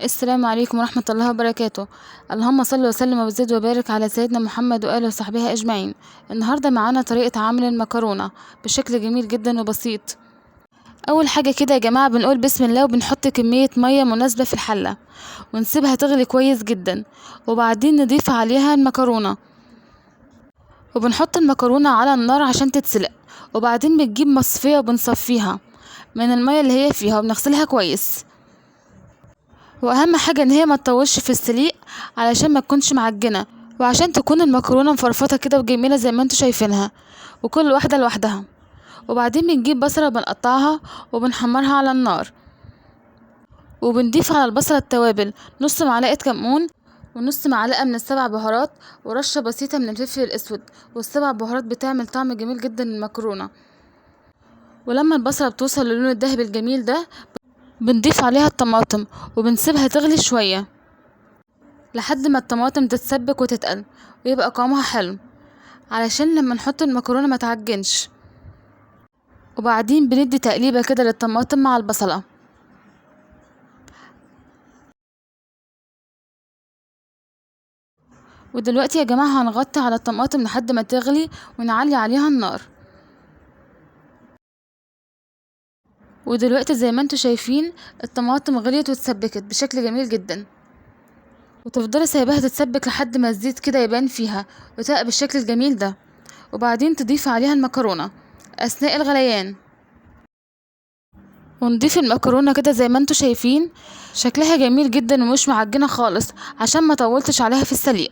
السلام عليكم ورحمة الله وبركاته. اللهم صل وسلم وزد وبارك على سيدنا محمد وآله وصحبه أجمعين. النهاردة معانا طريقة عمل المكرونة بشكل جميل جدا وبسيط. أول حاجة كده يا جماعة بنقول بسم الله وبنحط كمية مية مناسبة في الحلة ونسيبها تغلي كويس جدا، وبعدين نضيف عليها المكرونة وبنحط المكرونة على النار عشان تتسلق، وبعدين بنجيب مصفية وبنصفيها من المية اللي هي فيها وبنغسلها كويس. واهم حاجه ان هي ما تطولش في السليق علشان ما تكونش معجنه، وعشان تكون المكرونه مفرفطه كده وجميله زي ما انتوا شايفينها، وكل واحده لوحدها. وبعدين بنجيب بصله بنقطعها وبنحمرها على النار، وبنضيف على البصله التوابل نص معلقه كمون ونص معلقه من السبع بهارات ورشه بسيطه من الفلفل الاسود، والسبع بهارات بتعمل طعم جميل جدا للمكرونه. ولما البصله بتوصل للون الذهبي الجميل ده بنضيف عليها الطماطم وبنسيبها تغلي شويه لحد ما الطماطم تتسبك وتتقل ويبقى قوامها حلو، علشان لما نحط المكرونه ما تعجنش. وبعدين بندي تقليبه كده للطماطم مع البصله. ودلوقتي يا جماعه هنغطي على الطماطم لحد ما تغلي ونعلي عليها النار. ودلوقتي زي ما انتوا شايفين الطماطم غليت واتسبكت بشكل جميل جدا، وتفضلي سايباها تتسبك لحد ما الزيت كده يبان فيها وتبقى بالشكل الجميل ده. وبعدين تضيفي عليها المكرونه اثناء الغليان، ونضيف المكرونه كده زي ما انتوا شايفين شكلها جميل جدا ومش معجنه خالص عشان ما طولتش عليها في السليق.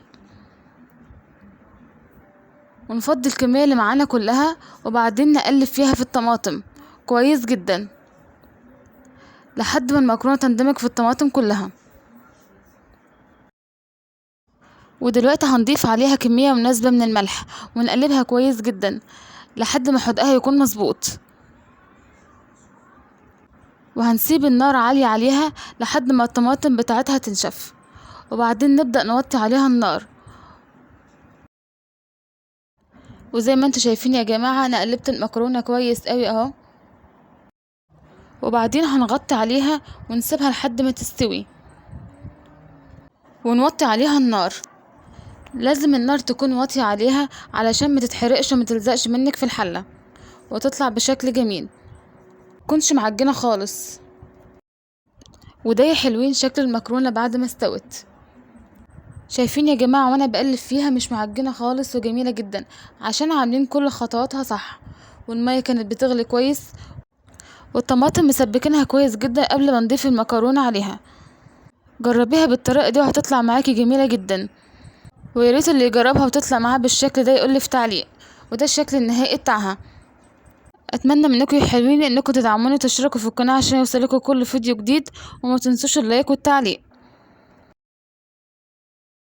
ونفضي الكميه اللي معانا كلها، وبعدين نقلب فيها في الطماطم كويس جدا لحد ما المكرونه تندمج في الطماطم كلها. ودلوقتي هنضيف عليها كميه مناسبه من الملح ونقلبها كويس جدا لحد ما حدقها يكون مظبوط، وهنسيب النار عالية عليها لحد ما الطماطم بتاعتها تنشف، وبعدين نبدأ نوطي عليها النار. وزي ما انتوا شايفين يا جماعة انا قلبت المكرونة كويس قوي اهو، وبعدين هنغطي عليها ونسيبها لحد ما تستوي ونوطي عليها النار. لازم النار تكون واطية عليها علشان ما تتحرقش وما تلزقش منك في الحلة وتطلع بشكل جميل متكونش معجنة خالص. وده يا حلوين شكل المكرونة بعد ما استوت. شايفين يا جماعة وانا بقلب فيها مش معجنة خالص وجميلة جدا عشان عاملين كل خطواتها صح، والمية كانت بتغلي كويس، والطماطم مسبكينها كويس جدا قبل ما نضيف المكرونة عليها. جربيها بالطريقة دي وهتطلع معاكي جميلة جدا، وياريت اللي يجربها وتطلع معاه بالشكل ده يقولي في تعليق. وده الشكل النهائي بتاعها. اتمنى منكم يا حلوين انكم تدعموني وتشتركوا في القناة عشان يوصلكوا كل فيديو جديد، وما تنسوش اللايك والتعليق.